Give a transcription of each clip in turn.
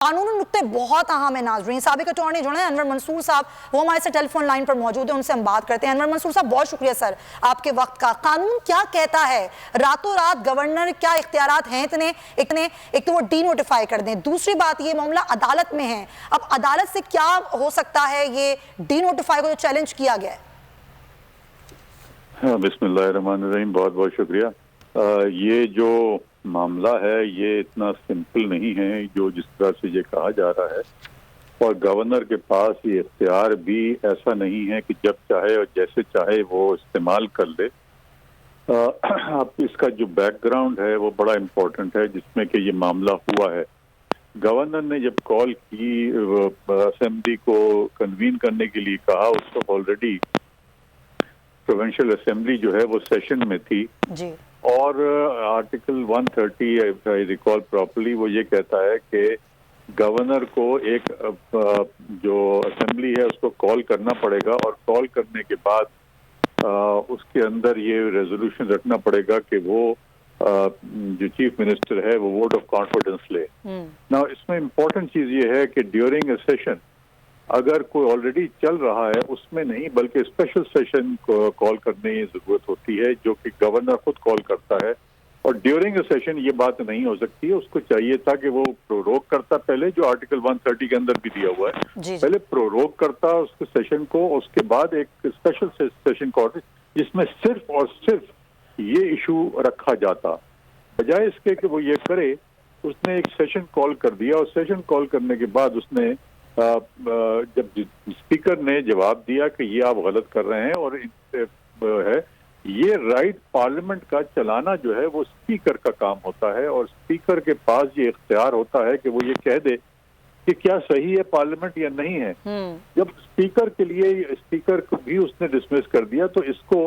कानूनी नुक्ते बहुत अहम है नाजरीन। साबिक अटॉर्नी जनरल अनवर मंसूर साहब वो हमारे से टेलीफोन लाइन पर मौजूद है, उनसे हम बात करते हैं। अनवर मंसूर साहब, बहुत शुक्रिया सर आपके वक्त का। कानून क्या कहता है? रातों रात गवर्नर क्या इख्तियारात हैं इतने? एक तो वो डी नोटिफाई कर दें, दूसरी बात ये मामला अदालत में है। अब अदालत से क्या हो सकता है ये डी नोटिफाई को जो चैलेंज किया गया है? हाँ, बिस्मिल्लाहिर्रहमानिर्रहीम, बहुत बहुत शुक्रिया। ये जो मामला है ये इतना सिंपल नहीं है जो जिस तरह से ये कहा जा रहा है, और गवर्नर के पास ये इख्तियार भी ऐसा नहीं है कि जब चाहे और जैसे चाहे वो इस्तेमाल कर ले। अब इसका जो बैकग्राउंड है वो बड़ा इम्पोर्टेंट है, जिसमें कि ये मामला हुआ है। गवर्नर ने जब कॉल की असेंबली को कन्वीन करने के लिए कहा, उसको ऑलरेडी प्रोविंशियल असेंबली जो है वो सेशन में थी जी। और आर्टिकल 130 आई रिकॉल प्रॉपर्ली वो ये कहता है कि गवर्नर को एक जो असेंबली है उसको कॉल करना पड़ेगा, और कॉल करने के बाद उसके अंदर ये रेजोल्यूशन रखना पड़ेगा कि वो जो चीफ मिनिस्टर है वो वोट ऑफ कॉन्फिडेंस ले। ना इसमें इम्पोर्टेंट चीज ये है कि ड्यूरिंग अ सेशन अगर कोई ऑलरेडी चल रहा है उसमें नहीं, बल्कि स्पेशल सेशन को कॉल करने की जरूरत होती है, जो कि गवर्नर खुद कॉल करता है। और ड्यूरिंग अ सेशन ये बात नहीं हो सकती है, उसको चाहिए था कि वो प्रोरोग करता पहले, जो आर्टिकल 130 के अंदर भी दिया हुआ है, पहले प्रोरोग करता उसके सेशन को, उसके बाद एक स्पेशल सेशन कॉल जिसमें सिर्फ और सिर्फ ये इशू रखा जाता। बजाय इसके कि वो ये करे, उसने एक सेशन कॉल कर दिया, और सेशन कॉल करने के बाद उसने जब स्पीकर ने जवाब दिया कि ये आप गलत कर रहे हैं और है ये राइट पार्लियामेंट का चलाना जो है वो स्पीकर का काम होता है, और स्पीकर के पास ये इख्तियार होता है कि वो ये कह दे कि क्या सही है पार्लियामेंट या नहीं है। जब स्पीकर के लिए स्पीकर को भी उसने डिसमिस कर दिया, तो इसको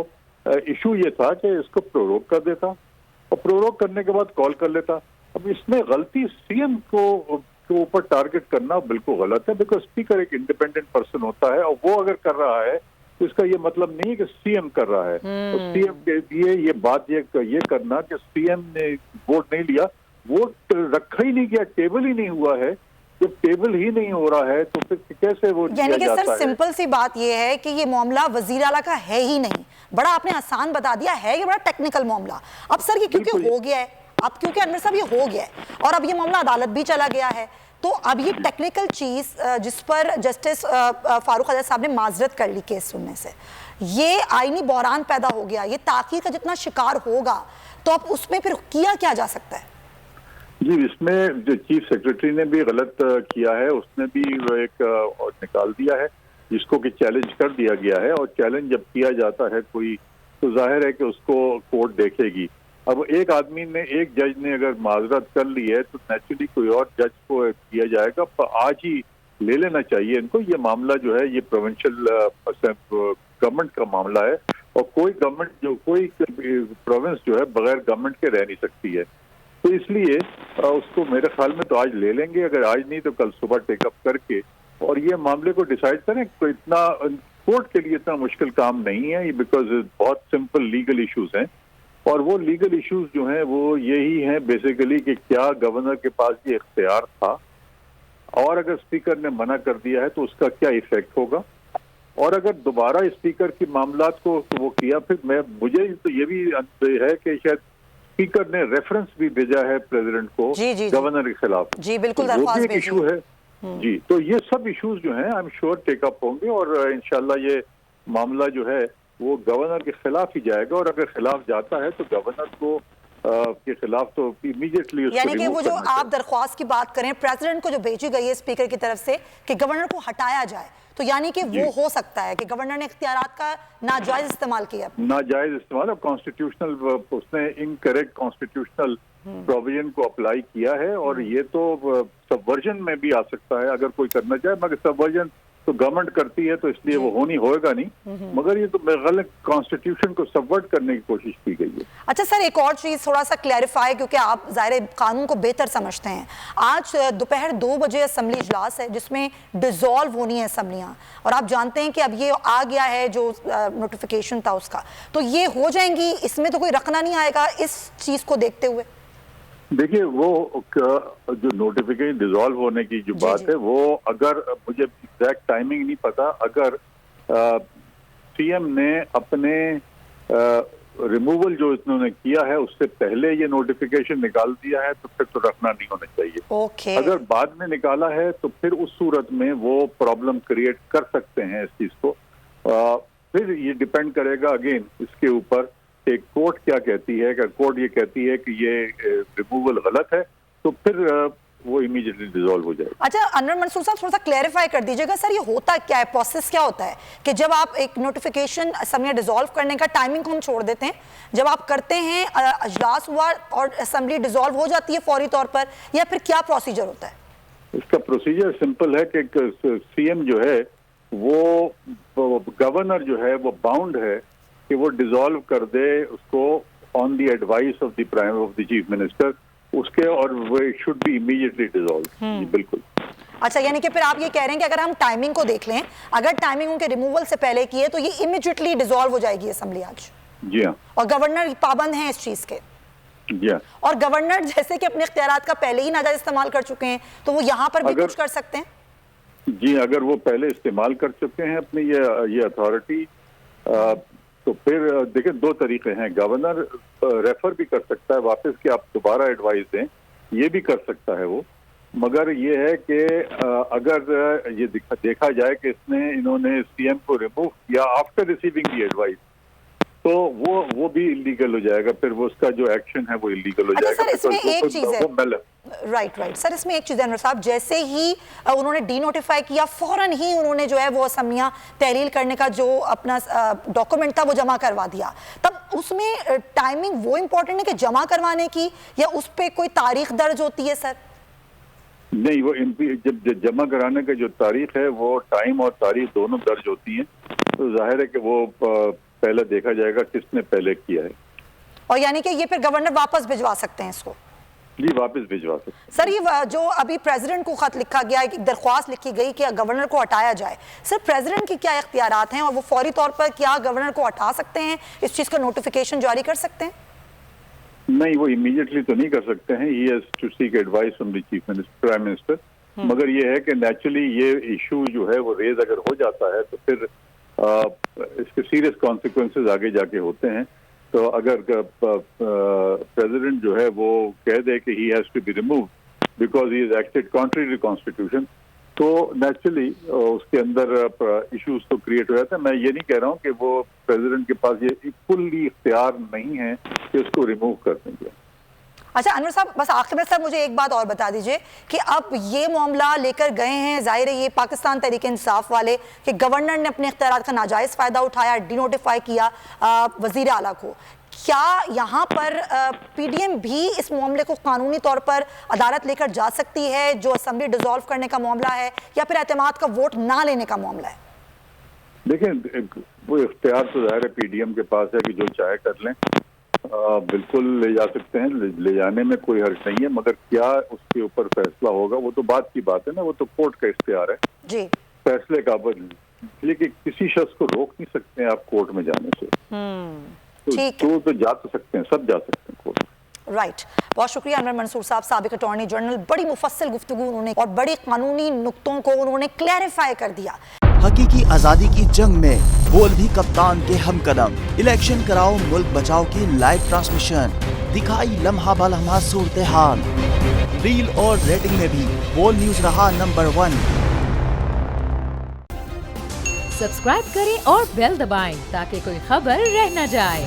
इशू ये था कि इसको प्रोरोग कर देता, और प्रोरोग करने के बाद कॉल कर लेता। अब इसमें गलती सीएम को ऊपर टारगेट करना बिल्कुल गलत है, बिकॉज स्पीकर एक इंडिपेंडेंट पर्सन होता है, और वो अगर कर रहा है तो इसका ये मतलब नहीं है कि सीएम कर रहा है। तो सीएम के लिए ये बात ये करना कि सीएम ने वोट नहीं लिया, वोट रखा ही नहीं गया, टेबल ही नहीं हुआ है। जब टेबल ही नहीं हो रहा है तो फिर कैसे वो यानी कि सर सिंपल सी बात ये है कि ये मामला वजीर आला का है ही नहीं। बड़ा आपने आसान बता दिया है, ये बड़ा टेक्निकल मामला। अब सर ये क्योंकि हो गया है, अब क्योंकि अनवर साहब ये हो गया है और अब ये मामला अदालत भी चला गया है, तो अब ये टेक्निकल चीज जिस पर जस्टिस फारूक आज़ाद साहब ने माजरत कर ली केस सुनने से, ये आईनी बहरान पैदा हो गया, ये ताक़ीर का जितना शिकार होगा, तो अब उसमें फिर किया क्या जा सकता है? जी, इसमें जो चीफ सेक्रेटरी ने भी गलत किया है, उसने भी एक और निकाल दिया है जिसको कि चैलेंज कर दिया गया है, और चैलेंज जब किया जाता है कोई, तो जाहिर है कि उसको कोर्ट देखेगी। अब एक आदमी ने, एक जज ने अगर माजरत कर ली है तो नेचुरली कोई और जज को किया जाएगा, पर आज ही ले लेना चाहिए इनको। ये मामला जो है ये प्रोविंशियल गवर्नमेंट का मामला है, और कोई प्रोविंस जो है बगैर गवर्नमेंट के रह नहीं सकती है। तो इसलिए उसको मेरे ख्याल में तो आज ले लेंगे, अगर आज नहीं तो कल सुबह टेकअप करके और ये मामले को डिसाइड करें। तो इतना कोर्ट के लिए इतना मुश्किल काम नहीं है, बिकॉज बहुत सिंपल लीगल इश्यूज हैं, और वो लीगल इश्यूज जो हैं वो यही हैं बेसिकली कि क्या गवर्नर के पास ये इख्तियार था, और अगर स्पीकर ने मना कर दिया है तो उसका क्या इफेक्ट होगा, और अगर दोबारा स्पीकर की मामलात को वो किया, फिर मुझे तो ये भी है कि शायद स्पीकर ने रेफरेंस भी भेजा है प्रेसिडेंट को गवर्नर के खिलाफ। जी बिल्कुल, तो वो भी एक इशू है। जी, तो ये सब इश्यूज जो हैं आई एम श्योर टेकअप होंगे, और इंशाल्लाह ये मामला जो है वो गवर्नर के खिलाफ ही जाएगा, और अगर खिलाफ जाता है तो गवर्नर को के खिलाफ तो इमीडिएटली, यानी कि वो जो आप दरख्वास्त की बात करें प्रेसिडेंट को जो भेजी गई है स्पीकर की तरफ से कि गवर्नर को हटाया जाए, तो यानी कि वो हो सकता है कि गवर्नर ने इख्तियारात का नाजायज इस्तेमाल किया, नाजायज इस्तेमाल, और कॉन्स्टिट्यूशनल उसने इनकरेक्ट कॉन्स्टिट्यूशनल प्रोविजन को अप्लाई किया है, और ये तो सबवर्जन में भी आ सकता है अगर कोई करना चाहे, मगर सबवर्जन तो गवर्नमेंट करती है तो इसलिए वो होएगा नहीं, मगर ये तो गलत कॉन्स्टिट्यूशन को सबवर्ट करने की कोशिश की गई है। अच्छा सर, एक और चीज थोड़ा सा क्लैरिफाई, क्योंकि आप जाहिर कानून को बेहतर समझते हैं। आज दोपहर 2 बजे असेंबली इजलास है जिसमें डिसॉल्व होनी है असेंबलियां, और आप जानते हैं कि अब ये आ गया है जो नोटिफिकेशन था उसका, तो ये हो जाएंगी, इसमें तो कोई रखना नहीं आएगा इस चीज को देखते हुए। देखिए वो जो नोटिफिकेशन डिसॉल्व होने की जो बात है, वो अगर मुझे एग्जैक्ट टाइमिंग नहीं पता, अगर सीएम ने अपने रिमूवल जो इन्होंने किया है उससे पहले ये नोटिफिकेशन निकाल दिया है तो फिर तो रखना नहीं होना चाहिए। अगर बाद में निकाला है तो फिर उस सूरत में वो प्रॉब्लम क्रिएट कर सकते हैं इस चीज को। फिर ये डिपेंड करेगा अगेन इसके ऊपर कि कोर्ट क्या कहती है। अगर कोर्ट ये कहती है कि ये रिमूवल गलत है तो फिर वो इमीडिएटली डिसॉल्व हो जाएगा। अच्छा अनवर मंसूर साहब, थोड़ा सा क्लैरिफाई कर दीजिएगा सर, ये होता क्या है, प्रोसेस क्या होता है कि जब आप एक नोटिफिकेशन असेंबली डिसॉल्व करने का टाइमिंग को हम छोड़ देते हैं, जब आप करते हैं अजलास हुआ और असेंबली डिसॉल्व हो जाती है फौरी तौर पर, या फिर क्या प्रोसीजर होता है? इसका प्रोसीजर सिंपल है कि सीएम जो है वो गवर्नर जो है वो बाउंड है कि वो डिसॉल्व कर दे उसको on the advice of the chief minister उसके, और वो शुड बी इमीडिएटली डिसॉल्व। बिल्कुल। अच्छा, यानी कि फिर आप ये कह रहे हैं कि अगर हम टाइमिंग को देख लें, अगर टाइमिंग उनके रिमूवल से पहले की है तो ये इमीडिएटली डिसॉल्व हो जाएगी असेंबली आज। जी हाँ। और गवर्नर पाबंद हैं इस चीज के। जी हाँ। और गवर्नर जैसे कि अपने इख्तियारात का पहले ही नाजायज इस्तेमाल कर चुके हैं तो वो यहाँ पर भी कुछ कर सकते हैं? जी, अगर वो पहले इस्तेमाल कर चुके हैं अपनी ये अथॉरिटी, तो फिर देखिए दो तरीके हैं। गवर्नर रेफर भी कर सकता है वापस कि आप दोबारा एडवाइस दें, ये भी कर सकता है वो। मगर ये है कि अगर ये देखा जाए कि इन्होंने सीएम को रिमूव किया आफ्टर रिसीविंग दी एडवाइस, तो वो भी इलीगल हो जाएगा। फिर वो उसका जो एक्शन है वो इलीगल हो जाएगा। सर इसमें एक चीज है, राइट सर, इसमें एक चीज है अनवर साहब, जैसे ही उन्होंने डीनोटिफाई किया फौरन ही उन्होंने जो है वो असमिया तहरील करने का जो अपना डॉक्यूमेंट था वो जमा करवा दिया। तब उसमें टाइमिंग वो इम्पोर्टेंट है कि जमा करवाने की, या उस पर कोई तारीख दर्ज होती है सर? नहीं, वो जब जमा कराने का जो तारीख है वो टाइम और तारीख दोनों दर्ज होती हैं, तो जाहिर है कि वो पहले देखा जाएगा किसने पहले किया है। और यानी कि ये फिर गवर्नर वापस भिजवा सकते हैं इसको? जी, वापस भिजवा सकते हैं। सर ये जो अभी प्रेसिडेंट को खत लिखा गया, एक दरख्वास्त लिखी गई कि गवर्नर को हटाया जाए, सर प्रेसिडेंट की क्या इख्तियारात हैं और वो फौरी तौर पर क्या गवर्नर को हटा सकते हैं, इस चीज का नोटिफिकेशन जारी कर सकते हैं? नहीं, वो इमीडिएटली तो नहीं कर सकते हैं। He has to seek advice from the chief minister, prime minister. मगर ये है कि नेचुरली ये इशू जो है वो रेज अगर हो जाता है तो फिर इसके सीरियस कॉन्सिक्वेंसेस आगे जाके होते हैं। तो अगर प्रेसिडेंट जो है वो कह दे कि he has to be removed because he has acted contrary to constitution, तो नेचुरली उसके अंदर इश्यूज तो क्रिएट हो जाते हैं। मैं ये नहीं कह रहा हूँ कि वो प्रेसिडेंट के पास ये फुल्ली इख्तियार नहीं है कि उसको रिमूव कर देंगे। अच्छा अनवर साहब, बस आखिर में सर मुझे एक बात और बता दीजिए कि अब ये मामला लेकर गए हैं, जाहिर है ये पाकिस्तान तहरीक इंसाफ वाले, कि गवर्नर ने अपने इख्तियारात का नाजायज फायदा उठाया, डीनोटिफाई किया वजीर आला को। क्या यहाँ पर पीडीएम भी इस मामले को कानूनी तौर पर अदालत लेकर जा सकती है, जो असेंबली डिसॉल्व करने का मामला है, या फिर एतमाद का वोट ना लेने का मामला है? देखिए, वो इख्तियार तो जाहिर है पीडीएम के पास है कि जो चाहे कर लें। बिल्कुल ले जा सकते हैं, ले जाने में कोई हर्ज नहीं है। मगर क्या उसके ऊपर फैसला होगा वो तो बात की बात है ना, वो तो कोर्ट का इख्तियार है जी, फैसले का। लेकिन किसी शख्स को रोक नहीं सकते हैं आप कोर्ट में जाने से। तो जा तो सकते हैं, सब जा सकते हैं कोर्ट। राइट, बहुत शुक्रिया अनवर मंसूर साहब, साबिक अटॉर्नी जनरल। बड़ी मुफस्सिल गुफ्तगू उन्होंने और बड़ी कानूनी नुक्तों को उन्होंने क्लैरिफाई कर दिया। हकीकी आजादी की जंग में बोल भी कप्तान के हमकदम। इलेक्शन कराओ मुल्क बचाओ की लाइव ट्रांसमिशन, दिखाई लम्हा बलम्हा सूरत हाल। रील और रेटिंग में भी बोल न्यूज रहा नंबर 1। सब्सक्राइब करें और बेल दबाएं ताकि कोई खबर रह न जाए।